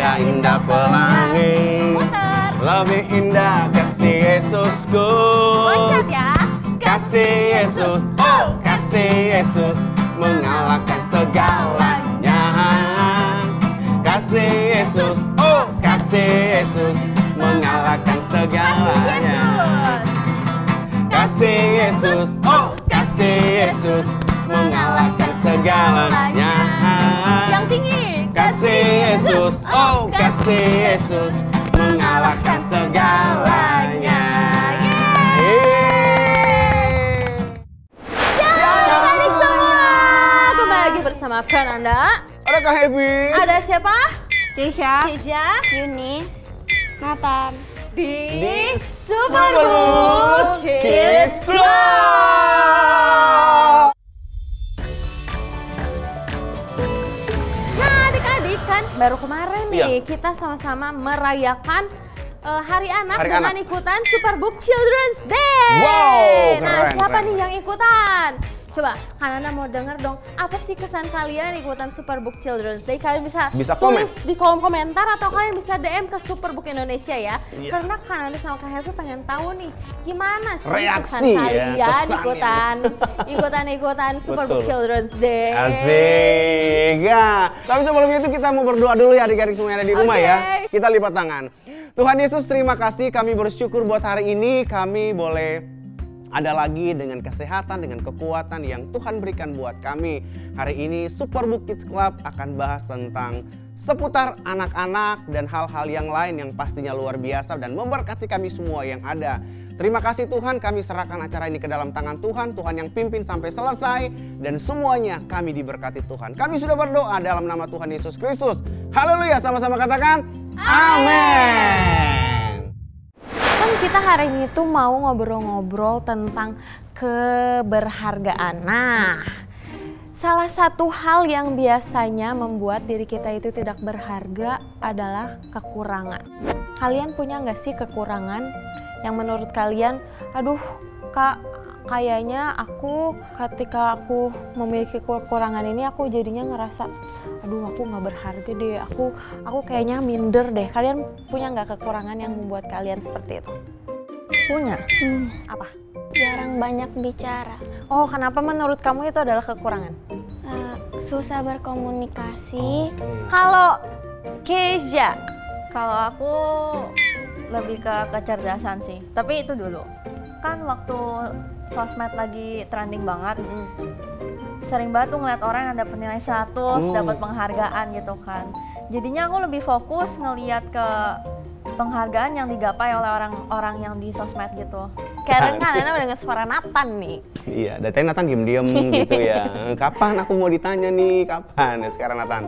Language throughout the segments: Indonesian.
Cahaya indah pelangi, Muter. lebih indah kasih Yesusku. Loncat ya. Kasih Yesus, oh kasih Yesus mengalahkan segalanya. Kasih Yesus, oh kasih Yesus mengalahkan segalanya. Kasih Yesus, oh kasih Yesus mengalahkan segalanya. Yang tinggi. Kasih Yesus, oh kasih Yesus mengalahkan segalanya. Adik-adik semua, kembali lagi bersama Kananda. Ada Kak Happy. Ada siapa? Tisha, Yunis. Nathan. Di Superbook Kids Vlog. Nah adik-adik kan baru kemarin nih Iya. kita sama-sama merayakan Hari Anak Hari dengan Anak. ikutan Superbook Children's Day. Wow, Nah keren, siapa keren. nih yang ikutan? Coba Kananda mau denger dong apa sih kesan kalian ikutan Superbook Children's Day? Kalian bisa komen. tulis di kolom komentar atau kalian bisa DM ke Superbook Indonesia ya. Iya. Karena Kananda sama Kak Happy pengen tahu nih gimana sih Reaksi kesan ya, kalian kesannya. ikutan Superbook Betul. Children's Day. Asik. Ya. Tapi sebelumnya itu kita mau berdoa dulu ya adik-adik semua yang ada di rumah ya. Oke. Kita lipat tangan. Tuhan Yesus terima kasih, kami bersyukur buat hari ini kami boleh ada lagi dengan kesehatan, dengan kekuatan yang Tuhan berikan buat kami. Hari ini Superbook Kids Club akan bahas tentang seputar anak-anak dan hal-hal yang lain yang pastinya luar biasa dan memberkati kami semua yang ada. Terima kasih Tuhan, kami serahkan acara ini ke dalam tangan Tuhan. Tuhan yang pimpin sampai selesai dan semuanya kami diberkati Tuhan. Kami sudah berdoa dalam nama Tuhan Yesus Kristus. Haleluya, sama-sama katakan amin. Kan kita hari ini tuh mau ngobrol-ngobrol tentang keberhargaan. Nah, salah satu hal yang biasanya membuat diri kita itu tidak berharga adalah kekurangan. Kalian punya nggak sih kekurangan yang menurut kalian, aduh Kak, kayaknya aku ketika aku memiliki kekurangan ini aku jadinya ngerasa, aduh aku nggak berharga deh, aku kayaknya minder deh. Kalian punya nggak kekurangan yang membuat kalian seperti itu? Punya. Apa? Jarang banyak bicara. Oh, kenapa menurut kamu itu adalah kekurangan? Susah berkomunikasi. Kalau Keisha, Kalau aku lebih ke kecerdasan sih, tapi itu dulu. Kan waktu sosmed lagi trending banget, sering banget tuh ngeliat orang yang dapet nilai 100, dapat penghargaan gitu kan. Jadinya aku lebih fokus ngeliat ke penghargaan yang digapai oleh orang-orang yang di sosmed gitu. Karen kan udah denger suara Nathan nih. Iya, dari Nathan diem-diem gitu ya. Kapan aku mau ditanya nih, kapan? Ya, sekarang Nathan.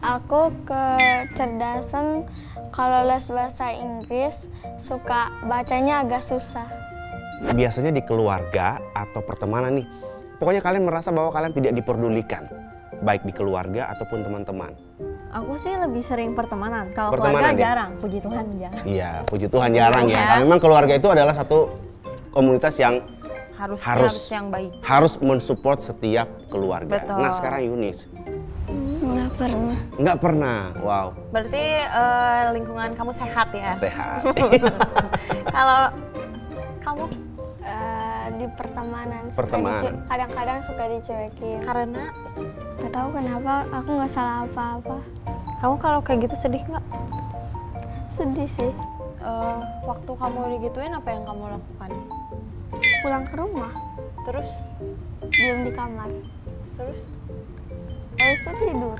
Aku kecerdasan, kalau les bahasa Inggris suka bacanya agak susah. Biasanya di keluarga atau pertemanan nih, pokoknya kalian merasa bahwa kalian tidak diperdulikan, baik di keluarga ataupun teman-teman. Aku sih lebih sering pertemanan. Kalau Pertemanan keluarga ya? jarang, puji Tuhan jarang. Iya, puji Tuhan jarang ya. Ya. Karena memang keluarga itu adalah satu komunitas yang Harus yang baik. harus mensupport setiap keluarga. Betul. Nah sekarang Yunis, Nggak pernah. nggak pernah, wow, Berarti lingkungan kamu sehat ya? sehat. Kalau kamu Di pertemanan, Pertemanan. kadang-kadang suka dicuekin. karena Nggak tahu kenapa, aku nggak salah apa-apa. kamu kalau kayak gitu sedih nggak? Sedih sih. Waktu kamu digituin apa yang kamu lakukan? Pulang ke rumah, Terus diem di kamar, terus habis itu tidur.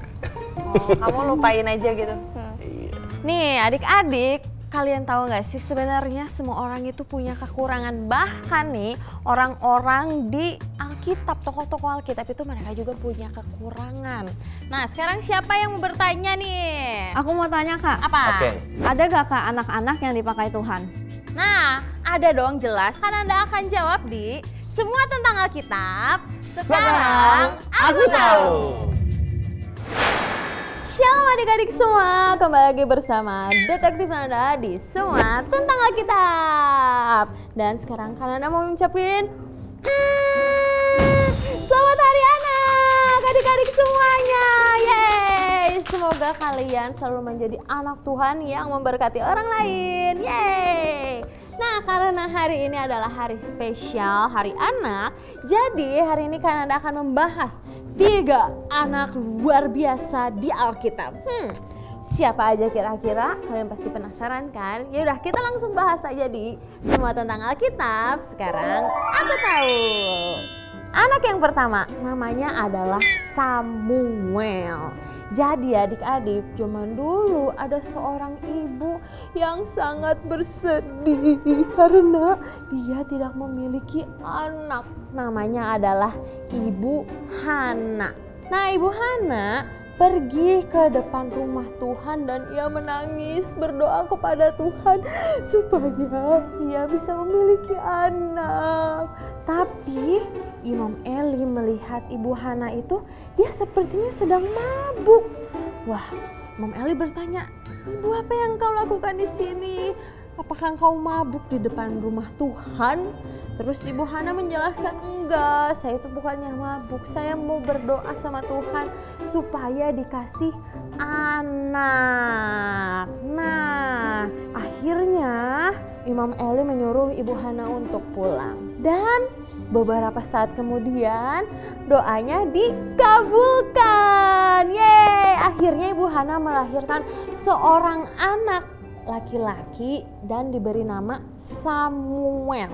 kamu lupain aja gitu. Iya. Nih adik-adik, kalian tahu nggak sih sebenarnya semua orang itu punya kekurangan. Bahkan nih orang-orang di Alkitab, tokoh-tokoh Alkitab itu mereka juga punya kekurangan. Nah sekarang siapa yang mau bertanya nih? Aku mau tanya Kak, Apa? Oke. ada gak Kak anak-anak yang dipakai Tuhan? Nah ada dong jelas, kan Anda akan jawab di Semua Tentang Alkitab. Sekarang aku tahu. Shalom adik-adik semua, kembali lagi bersama Detektif Anda di Semua Tentang Alkitab. Dan sekarang kalian mau mengucapin Selamat Hari Anak adik-adik semuanya. Yeay. Yeay, semoga kalian selalu menjadi anak Tuhan yang memberkati orang lain. Yeay. Nah, karena hari ini adalah hari spesial, hari anak, jadi hari ini Kananda akan membahas 3 anak luar biasa di Alkitab. Siapa aja kira-kira? Kalian pasti penasaran kan? Ya udah, kita langsung bahas aja di Semua Tentang Alkitab. Sekarang aku tahu. Anak yang pertama namanya adalah Samuel. Jadi adik-adik, zaman dulu ada seorang ibu yang sangat bersedih karena dia tidak memiliki anak. Namanya adalah Ibu Hana. Nah, Ibu Hana pergi ke depan rumah Tuhan dan ia menangis berdoa kepada Tuhan supaya ia bisa memiliki anak. Tapi Imam Eli melihat Ibu Hana itu, dia sepertinya sedang mabuk. Wah, Imam Eli bertanya, "Ibu, apa yang kau lakukan di sini? Apakah engkau mabuk di depan rumah Tuhan?" Terus Ibu Hana menjelaskan, "Enggak, saya itu bukannya mabuk. Saya mau berdoa sama Tuhan supaya dikasih anak." Nah, akhirnya Imam Eli menyuruh Ibu Hana untuk pulang. Dan beberapa saat kemudian doanya dikabulkan. Yeay, akhirnya Ibu Hana melahirkan seorang anak laki-laki dan diberi nama Samuel,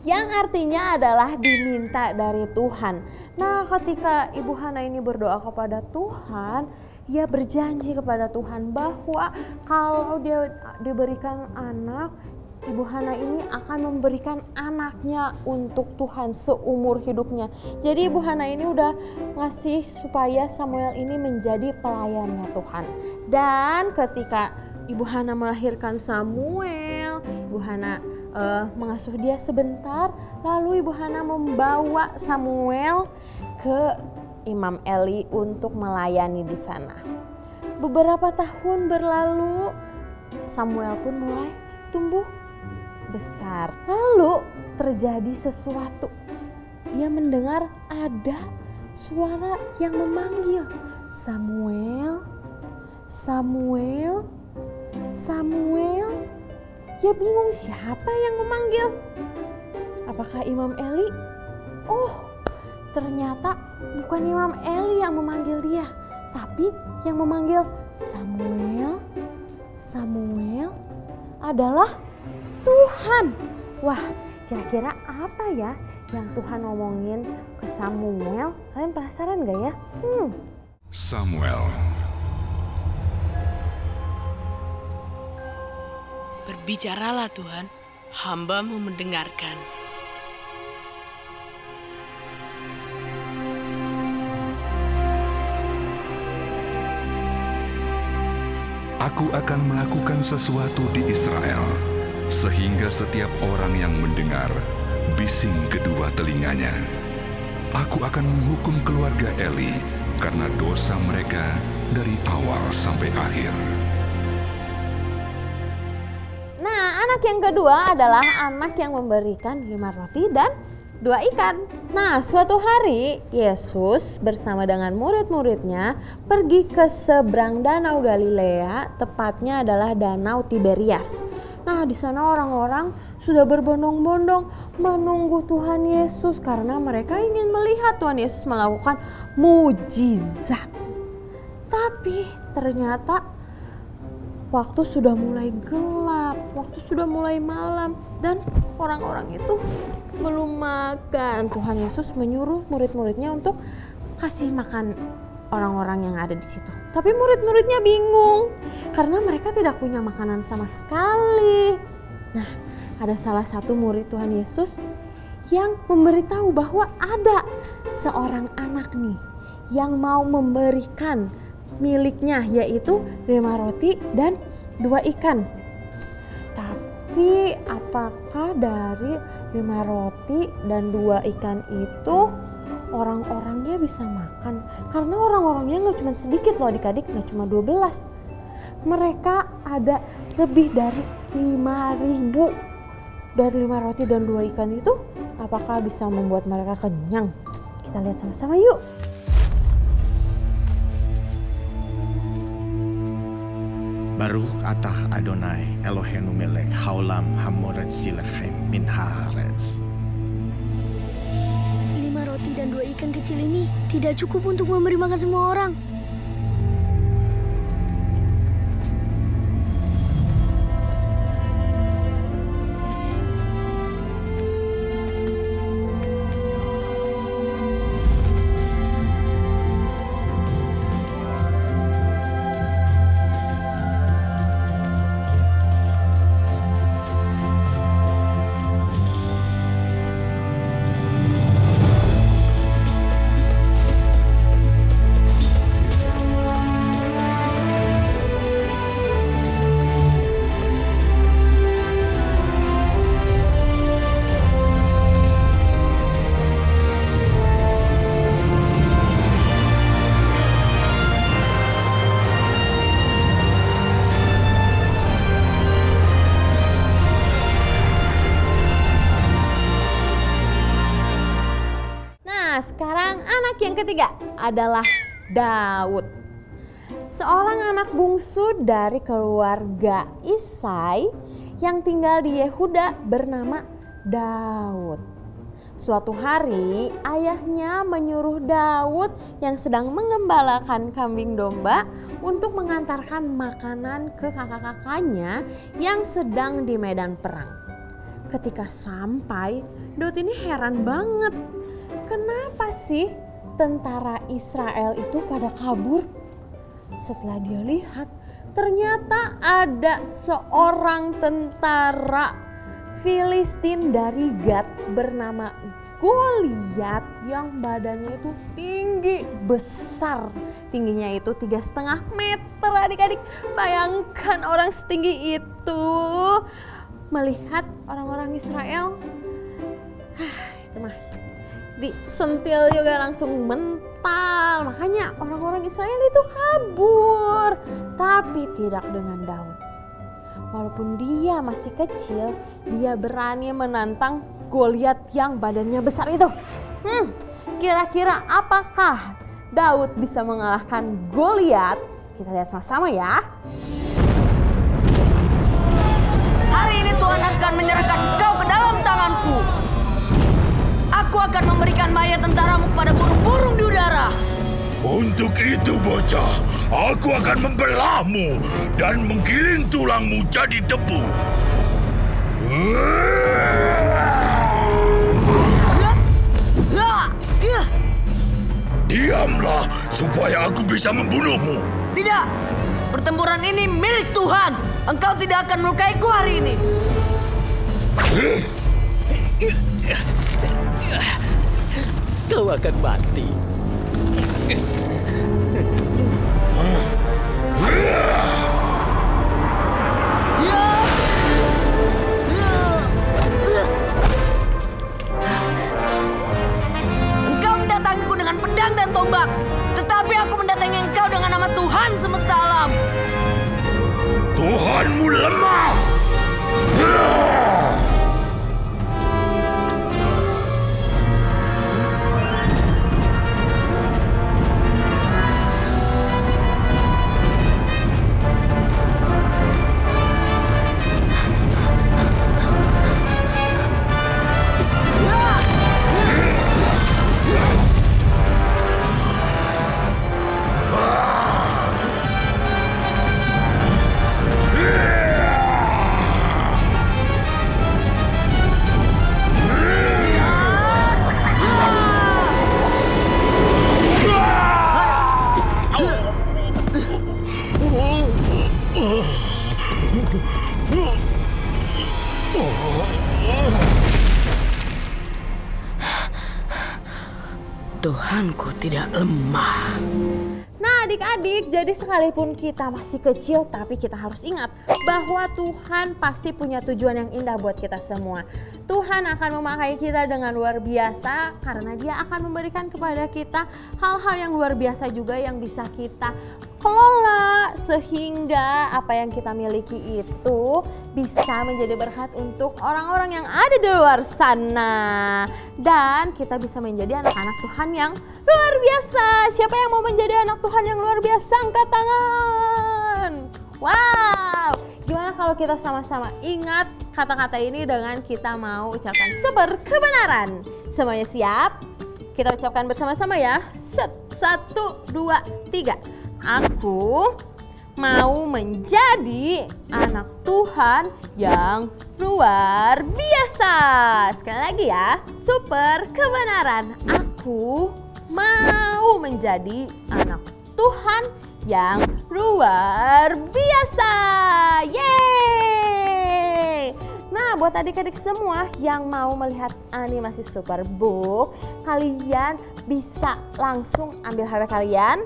yang artinya adalah diminta dari Tuhan. Nah, ketika Ibu Hana ini berdoa kepada Tuhan, ia berjanji kepada Tuhan bahwa kalau dia diberikan anak, Ibu Hana ini akan memberikan anaknya untuk Tuhan seumur hidupnya. Jadi Ibu Hana ini udah ngasih supaya Samuel ini menjadi pelayannya Tuhan. Dan ketika Ibu Hana melahirkan Samuel, Ibu Hana mengasuh dia sebentar, lalu Ibu Hana membawa Samuel ke Imam Eli untuk melayani di sana. Beberapa tahun berlalu, Samuel pun mulai tumbuh besar. Lalu terjadi sesuatu. Dia mendengar ada suara yang memanggil, "Samuel, Samuel, Samuel." Dia bingung, siapa yang memanggil? Apakah Imam Eli? Oh, ternyata bukan Imam Eli yang memanggil dia, tapi yang memanggil Samuel, Samuel adalah Tuhan. Wah, kira-kira apa ya yang Tuhan ngomongin ke Samuel? Kalian penasaran gak ya? Samuel. Berbicaralah Tuhan, hamba-Mu mendengarkan. Aku akan melakukan sesuatu di Israel, sehingga setiap orang yang mendengar bising kedua telinganya. Aku akan menghukum keluarga Eli karena dosa mereka dari awal sampai akhir. Nah, anak yang kedua adalah anak yang memberikan 5 roti dan 2 ikan. Nah, suatu hari Yesus bersama dengan murid-muridnya pergi ke seberang danau Galilea, tepatnya adalah danau Tiberias. Nah, di sana orang-orang sudah berbondong-bondong menunggu Tuhan Yesus karena mereka ingin melihat Tuhan Yesus melakukan mujizat. Tapi ternyata waktu sudah mulai gelap, waktu sudah mulai malam, dan orang-orang itu belum makan. Tuhan Yesus menyuruh murid-muridnya untuk kasih makan orang-orang yang ada di situ. Tapi murid-muridnya bingung karena mereka tidak punya makanan sama sekali. Nah, ada salah satu murid Tuhan Yesus yang memberitahu bahwa ada seorang anak nih yang mau memberikan miliknya, yaitu 5 roti dan 2 ikan. Tapi apakah dari 5 roti dan 2 ikan itu orang-orangnya bisa makan? Karena orang-orangnya nggak cuma sedikit loh adik-adik, nggak cuma 12. Mereka ada lebih dari 5.000. Dari 5 roti dan 2 ikan itu, apakah bisa membuat mereka kenyang? Kita lihat sama-sama yuk. Baruch atah Adonai Eloheinu melech haolam hamoret silechem min haaretz. 5 roti dan 2 ikan kecil ini tidak cukup untuk memberi makan semua orang. Sekarang anak yang ketiga adalah Daud. Seorang anak bungsu dari keluarga Isai yang tinggal di Yehuda bernama Daud. Suatu hari ayahnya menyuruh Daud yang sedang mengembalakan kambing domba untuk mengantarkan makanan ke kakak-kakaknya yang sedang di medan perang. Ketika sampai, Daud ini heran banget. Kenapa sih tentara Israel itu pada kabur? Setelah dia lihat, ternyata ada seorang tentara Filistin dari Gad bernama Goliat yang badannya itu tinggi besar. Tingginya itu 3,5 meter, adik-adik. Bayangkan orang setinggi itu melihat orang-orang Israel. Itu mah disentil juga langsung mental. Makanya orang-orang Israel itu kabur. Tapi tidak dengan Daud. Walaupun dia masih kecil, dia berani menantang Goliat yang badannya besar itu. Kira-kira apakah Daud bisa mengalahkan Goliat? Kita lihat sama-sama ya. Hari ini Tuhan akan menyerahkan kau ke dalam tanganku. Aku akan memberikan mayat tentaramu kepada burung-burung di udara. Untuk itu bocah, aku akan membelahmu dan menggiling tulangmu jadi debu. Diamlah supaya aku bisa membunuhmu. Tidak, pertempuran ini milik Tuhan. Engkau tidak akan melukaiku hari ini. Kau akan mati. Engkau mendatangiku dengan pedang dan tombak, tetapi aku mendatangi engkau dengan nama Tuhan semesta alam. Tuhanmu lemah. Tuhanku tidak lemah. Nah adik-adik, jadi sekalipun kita masih kecil tapi kita harus ingat bahwa Tuhan pasti punya tujuan yang indah buat kita semua. Tuhan akan memakai kita dengan luar biasa karena Dia akan memberikan kepada kita hal-hal yang luar biasa juga yang bisa kita kelola sehingga apa yang kita miliki itu bisa menjadi berkat untuk orang-orang yang ada di luar sana. Dan kita bisa menjadi anak-anak Tuhan yang luar biasa. Siapa yang mau menjadi anak Tuhan yang luar biasa? Angkat tangan. Wow. kalau kita sama-sama ingat kata-kata ini dengan kita mau ucapkan super kebenaran. Semuanya siap? Kita ucapkan bersama-sama ya. 1, 2, 3. Aku mau menjadi anak Tuhan yang luar biasa. Sekali lagi ya, super kebenaran. Aku mau menjadi anak Tuhan yang luar biasa. Yeay! Nah, buat adik-adik semua yang mau melihat animasi Superbook, kalian bisa langsung ambil HP kalian,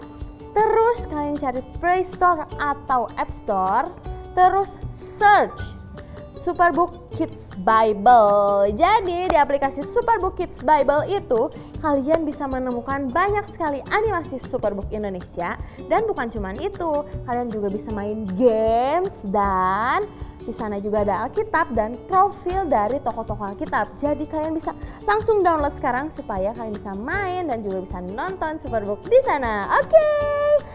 terus kalian cari Play Store atau App Store, terus search Superbook Kids Bible. Jadi di aplikasi Superbook Kids Bible itu kalian bisa menemukan banyak sekali animasi Superbook Indonesia. Dan bukan cuma itu, kalian juga bisa main games dan di sana juga ada Alkitab dan profil dari tokoh-tokoh Alkitab. Jadi kalian bisa langsung download sekarang supaya kalian bisa main dan juga bisa nonton Superbook di sana. Oke.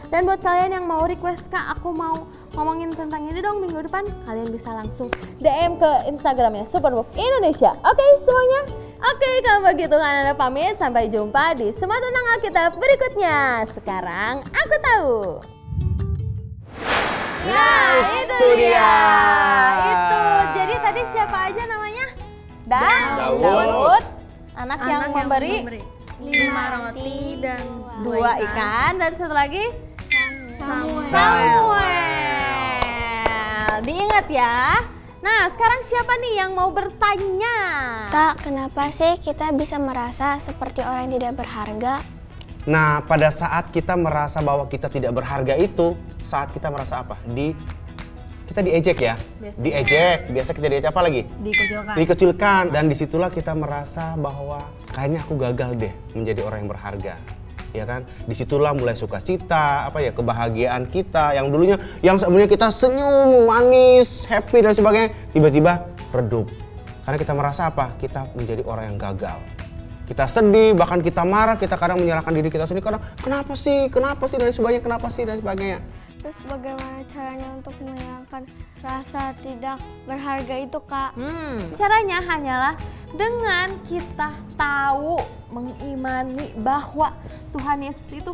Dan buat kalian yang mau request, Kak, aku mau ngomongin tentang ini dong minggu depan, kalian bisa langsung DM ke Instagramnya Superbook Indonesia. Oke semuanya? Oke, kalau begitu kan Anda pamit, sampai jumpa di Semua Tentang Alkitab berikutnya. Sekarang aku tahu. Nah, itu dia. Itu. Jadi tadi siapa aja namanya? Daud. Anak yang memberi 5 roti dan 2 ikan. Dan satu lagi? Samuel. Diingat ya. Nah, sekarang siapa nih yang mau bertanya? Kak, kenapa sih kita bisa merasa seperti orang yang tidak berharga? Nah, pada saat kita merasa bahwa kita tidak berharga itu, saat kita merasa apa? Kita diejek ya? Diejek. Biasa kita diejek apa lagi? Dikucilkan. Dan disitulah kita merasa bahwa kayaknya aku gagal deh menjadi orang yang berharga. Ya kan? Disitulah mulai sukacita, kebahagiaan kita yang dulunya, yang sebenarnya kita senyum, manis, happy dan sebagainya, tiba-tiba redup. Karena kita merasa apa? Kita menjadi orang yang gagal. Kita sedih, bahkan kita marah, kita kadang menyalahkan diri kita sendiri, kadang kenapa sih dan sebagainya, kenapa sih dan sebagainya. Terus bagaimana caranya untuk menghilangkan rasa tidak berharga itu, Kak? Caranya hanyalah dengan kita tahu, mengimani bahwa Tuhan Yesus itu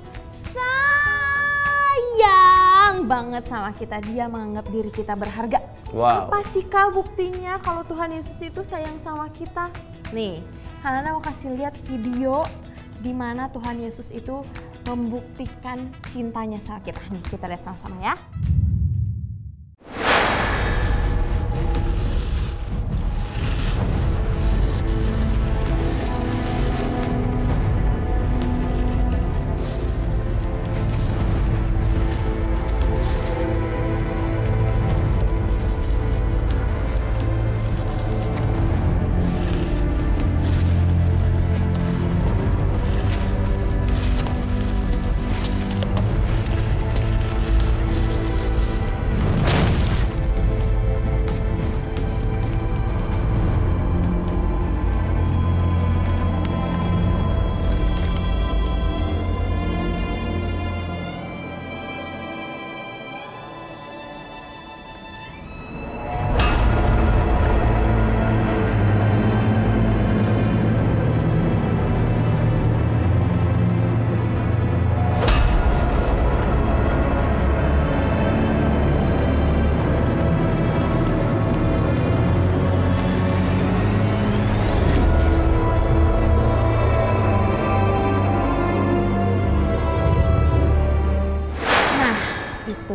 sayang banget sama kita. Dia menganggap diri kita berharga. Wow. Apa sih Kak buktinya kalau Tuhan Yesus itu sayang sama kita? Nih, Hanana mau kasih lihat video di mana Tuhan Yesus itu membuktikan cintanya sama kita. Nih, kita lihat sama-sama ya.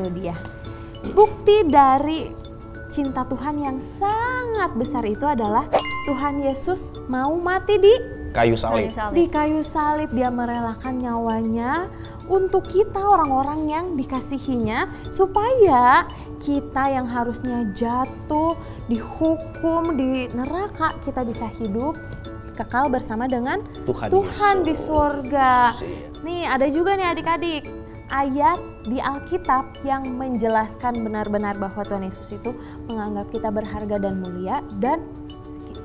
Dia bukti dari cinta Tuhan yang sangat besar itu adalah Tuhan Yesus mau mati di kayu salib. Di kayu salib dia merelakan nyawanya untuk kita orang-orang yang dikasihinya, supaya kita yang harusnya jatuh, dihukum di neraka, kita bisa hidup kekal bersama dengan Tuhan di surga. Nih ada juga nih adik-adik ayat di Alkitab yang menjelaskan benar-benar bahwa Tuhan Yesus itu menganggap kita berharga dan mulia, dan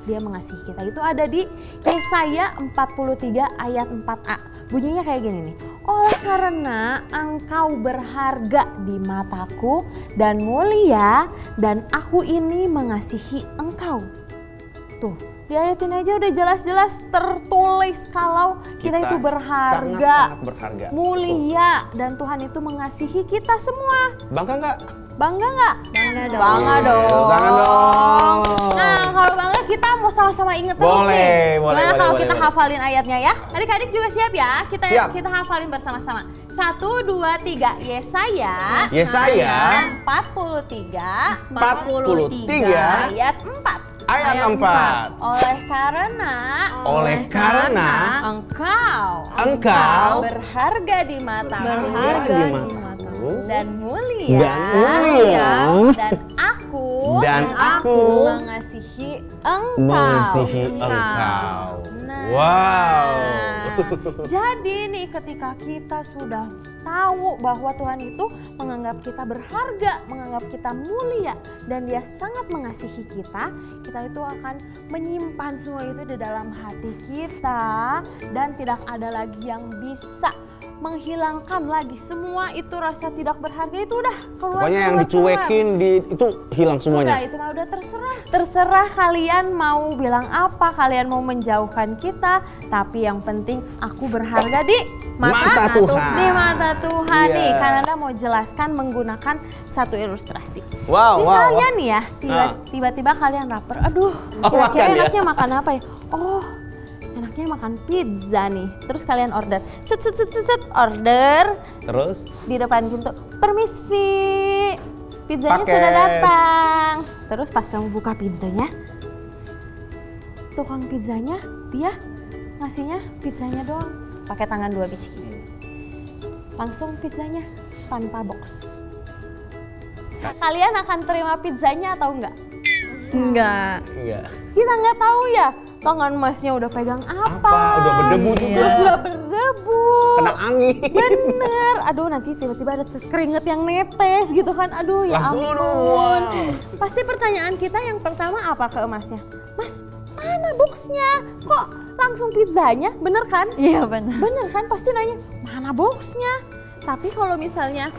dia mengasihi kita. Itu ada di Yesaya 43 ayat 4a. Bunyinya kayak gini nih. Oleh karena engkau berharga di mataku dan mulia, dan aku ini mengasihi engkau. Tuh, di ayat ini aja udah jelas-jelas tertulis kalau kita itu berharga, sangat berharga, mulia, dan Tuhan itu mengasihi kita semua. Bangga nggak? Bangga nggak? Bangga dong. Bangga dong. Bangga dong. Nah, kalau bangga kita mau sama-sama inget terus Boleh, nih. boleh, Gimana kalau boleh, kita boleh. hafalin ayatnya ya? Adik-adik juga siap ya? Siap. Kita hafalin bersama-sama. 1, 2, 3. Yesaya 43 ayat 4. Ayat 4. Oleh karena engkau berharga di mataku, dan mulia, dan aku mengasihi engkau. Nah, Wow. Jadi nih ketika kita sudah tahu bahwa Tuhan itu menganggap kita berharga, menganggap kita mulia, dan Dia sangat mengasihi kita, kita itu akan menyimpan semua itu di dalam hati kita, dan tidak ada lagi yang bisa menghilangkan lagi semua itu rasa tidak berharga itu udah keluar. Pokoknya yang dicuekin itu hilang semuanya. Udah, itu mah udah terserah kalian mau bilang apa, kalian mau menjauhkan kita, tapi yang penting aku berharga di mata Tuhan. Di mata Tuhan nih. Yeah. Kananda mau jelaskan menggunakan satu ilustrasi. Wow, Misalnya wow. nih ya, tiba-tiba kalian lapar. Aduh, makan kira-kira ya? enaknya makan apa ya? Oh, enaknya makan pizza nih. Terus kalian order. Set order. Terus Di depan pintu. Permisi. Pizzanya Paket. sudah datang. Terus pas kamu buka pintunya, tukang pizzanya dia ngasihnya pizzanya doang, pakai tangan 2 biji. Langsung pizzanya tanpa box. Kalian akan terima pizzanya atau enggak? Enggak. enggak. Kita nggak tahu ya, tangan masnya udah pegang apa. Udah berdebu juga. Udah berdebu. Kena angin. Bener. Aduh, nanti tiba-tiba ada keringet yang netes gitu kan. Aduh, ya Langsung, ampun. wow. Pasti pertanyaan kita yang pertama apa ke emasnya? Mas, mana boxnya? Kok langsung pizzanya? Bener kan? Iya benar. Bener kan? Pasti nanya, mana boxnya? Tapi kalau misalnya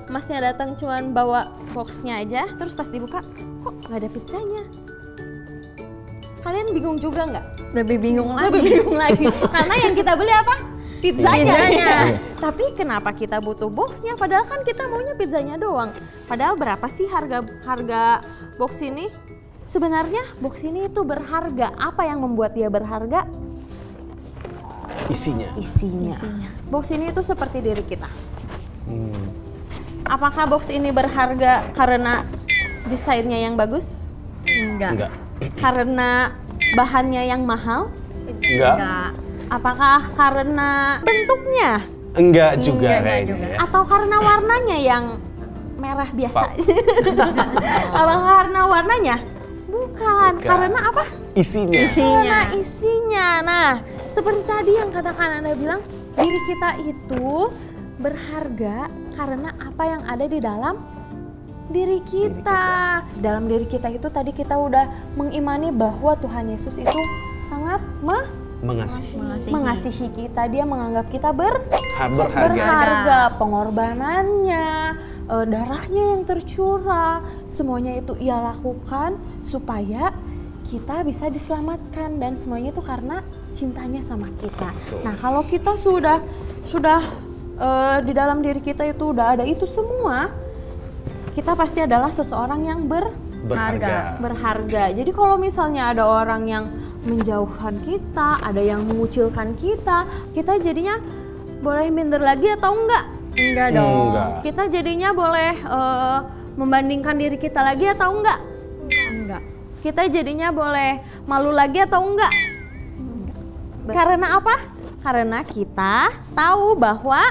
masnya datang cuman bawa boxnya aja, terus pas dibuka, kok nggak ada pizzanya? Kalian bingung juga nggak? Lebih bingung lagi. Lebih bingung lagi. Karena yang kita beli apa? Pizzanya. Pizzanya. Tapi kenapa kita butuh boxnya? Padahal kan kita maunya pizzanya doang. Padahal berapa sih harga box ini? Sebenarnya box ini itu berharga. Apa yang membuat dia berharga? Isinya. Box ini itu seperti diri kita. Apakah box ini berharga karena desainnya yang bagus? Enggak. Karena bahannya yang mahal? Enggak. Apakah karena bentuknya? Enggak juga kayaknya ya. Atau karena warnanya yang merah biasa? Apakah karena warnanya? Bukan. Karena apa? Isinya. Karena isinya. Nah, seperti tadi yang katakan Anda bilang, diri kita itu berharga karena apa yang ada di dalam diri kita. Dalam diri kita itu tadi kita udah mengimani bahwa Tuhan Yesus itu sangat mengasihi kita. Dia menganggap kita berharga. Pengorbanannya, darahnya yang tercurah, semuanya itu Ia lakukan supaya kita bisa diselamatkan, dan semuanya itu karena cintanya sama kita. Nah, kalau kita sudah di dalam diri kita itu udah ada itu semua, kita pasti adalah seseorang yang berharga. Jadi kalau misalnya ada orang yang menjauhkan kita, ada yang mengucilkan kita jadinya boleh minder lagi atau enggak? Enggak dong. Kita jadinya boleh membandingkan diri kita lagi atau enggak? Enggak. Kita jadinya boleh malu lagi atau enggak? Karena apa? Karena kita tahu bahwa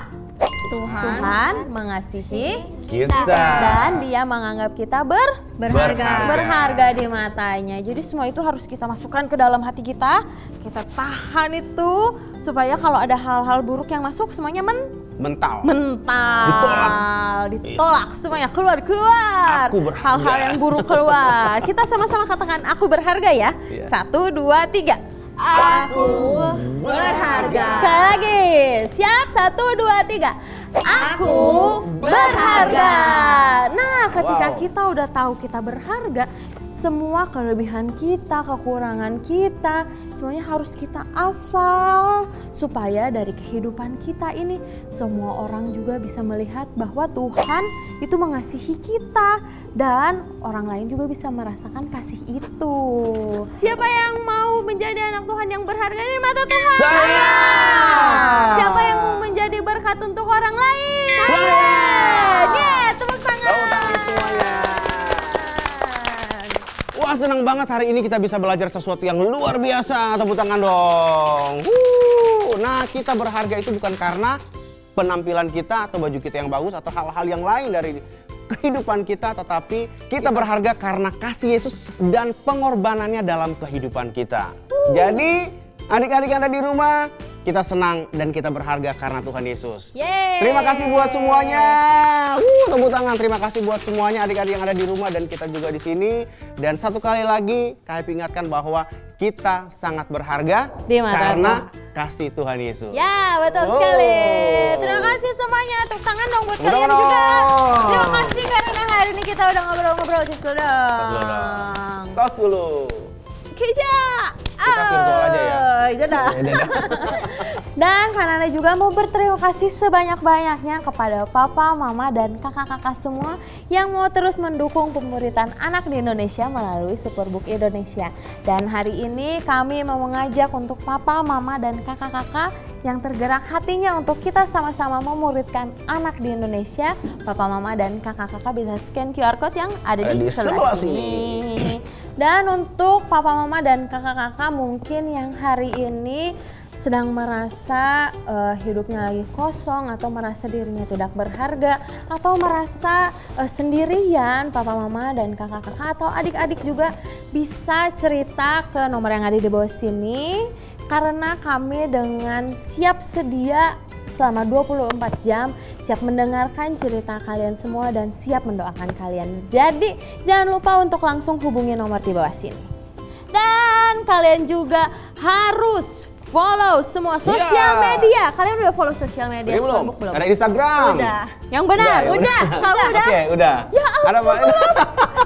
Tuhan mengasihi kita. Dan dia menganggap kita berharga di matanya. Jadi semua itu harus kita masukkan ke dalam hati kita. Kita tahan itu supaya kalau ada hal-hal buruk yang masuk semuanya mental. Ditolak semuanya, keluar. Aku berharga. Hal-hal yang buruk keluar. Kita sama-sama katakan aku berharga ya. 1, 2, 3. Aku berharga. Sekali lagi. Siap, 1, 2, 3. Aku berharga. Nah, ketika kita udah tahu kita berharga, semua kelebihan kita, kekurangan kita, semuanya harus kita asah supaya dari kehidupan kita ini semua orang juga bisa melihat bahwa Tuhan itu mengasihi kita dan orang lain juga bisa merasakan kasih itu. Siapa yang mau menjadi anak Tuhan yang berharga di mata Tuhan? Saya. Siapa yang mau menjadi berkat untuk orang lain? Saya. Tepuk tangan. Tepuk tangan semuanya. Wah, senang banget hari ini kita bisa belajar sesuatu yang luar biasa. Tepuk tangan dong. Nah, kita berharga itu bukan karena penampilan kita atau baju kita yang bagus atau hal-hal yang lain dari kehidupan kita, tetapi kita berharga karena kasih Yesus dan pengorbanannya dalam kehidupan kita. Jadi, adik-adik yang ada di rumah, kita senang dan kita berharga karena Tuhan Yesus. Yeay. Terima kasih buat semuanya. Tepuk tangan. Terima kasih buat semuanya adik-adik yang ada di rumah dan kita juga di sini. Dan satu kali lagi kami ingatkan bahwa kita sangat berharga karena kasih Tuhan Yesus. Ya, betul sekali. Terima kasih semuanya. Tepuk tangan dong buat kalian juga. Terima kasih karena hari ini kita udah ngobrol-ngobrol. Tos dulu dong. Tos dulu. Keja. Kita virtual aja ya. Dadah. Dan Kanana juga mau berterima kasih sebanyak-banyaknya kepada papa, mama, dan kakak-kakak semua yang mau terus mendukung pemuritan anak di Indonesia melalui Superbook Indonesia. Dan hari ini kami mau mengajak untuk papa, mama, dan kakak-kakak yang tergerak hatinya untuk kita sama-sama memuridkan anak di Indonesia. Papa, mama, dan kakak-kakak bisa scan QR Code yang ada di sebelah sini. Dan untuk papa, mama, dan kakak-kakak mungkin yang hari ini sedang merasa hidupnya lagi kosong atau merasa dirinya tidak berharga atau merasa sendirian, papa, mama, dan kakak-kakak atau adik-adik juga bisa cerita ke nomor yang ada di bawah sini karena kami dengan siap sedia selama 24 jam siap mendengarkan cerita kalian semua dan siap mendoakan kalian. Jadi jangan lupa untuk langsung hubungi nomor di bawah sini. Dan kalian juga harus follow semua sosial media. Kalian udah follow sosial media Superbook belum? Ada Instagram. Udah. Yang benar, udah. Kamu udah? Oke, udah. Ya ampun, ada belum.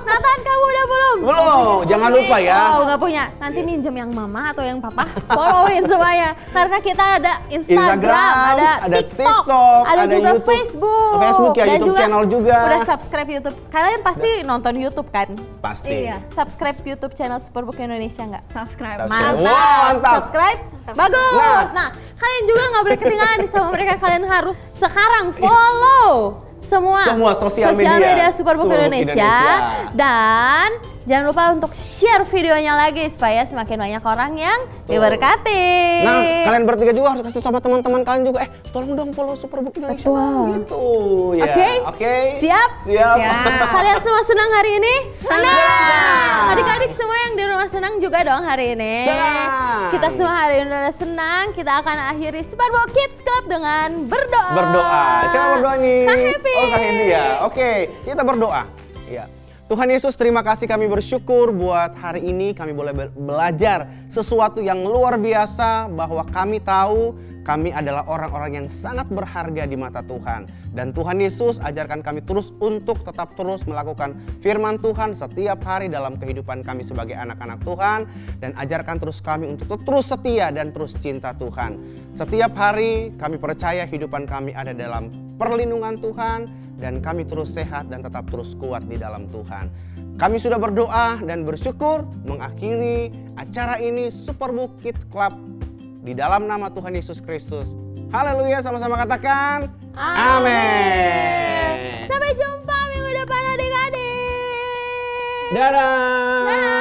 Nathan, kamu udah belum? Belum, jangan lupa ya. Oh, nggak punya. Nanti minjem yang mama atau yang papa. Followin semuanya. Karena kita ada Instagram, ada TikTok, ada juga YouTube, Facebook ya, dan YouTube channel juga. Udah subscribe YouTube. Kalian pasti nonton YouTube kan? Pasti. Iya. Subscribe YouTube channel Superbook Indonesia nggak? Subscribe. Mantap. Subscribe. Bagus. Nah, kalian juga nggak boleh ketinggalan nih sama mereka. Kalian harus sekarang follow semua sosial media Superbook Indonesia. Dan jangan lupa untuk share videonya lagi supaya semakin banyak orang yang diberkati. Nah, kalian bertiga juga harus kasih sama teman-teman kalian juga. Tolong dong follow Superbook Indonesia. Gitu ya. Oke. Siap? Siap. Ya. Kalian semua senang hari ini? Senang. Adik-adik semua yang di rumah senang juga dong hari ini. Senang. Kita semua hari ini udah senang. Kita akan akhiri Superbook Kids Club dengan berdoa. Siapa berdoa nih? Kak Happy. Oh, Kak Happy ya. Oke, kita berdoa. Ya. Tuhan Yesus, terima kasih, kami bersyukur buat hari ini kami boleh belajar sesuatu yang luar biasa bahwa kami tahu kami adalah orang-orang yang sangat berharga di mata Tuhan. Dan Tuhan Yesus ajarkan kami terus untuk tetap terus melakukan firman Tuhan setiap hari dalam kehidupan kami sebagai anak-anak Tuhan. Dan ajarkan terus kami untuk terus setia dan terus cinta Tuhan. Setiap hari kami percaya kehidupan kami ada dalam perlindungan Tuhan. Dan kami terus sehat dan tetap terus kuat di dalam Tuhan. Kami sudah berdoa dan bersyukur mengakhiri acara ini Superbook Kids Club di dalam nama Tuhan Yesus Kristus. Haleluya, sama-sama katakan amin. Sampai jumpa minggu depan adik-adik. Dadah.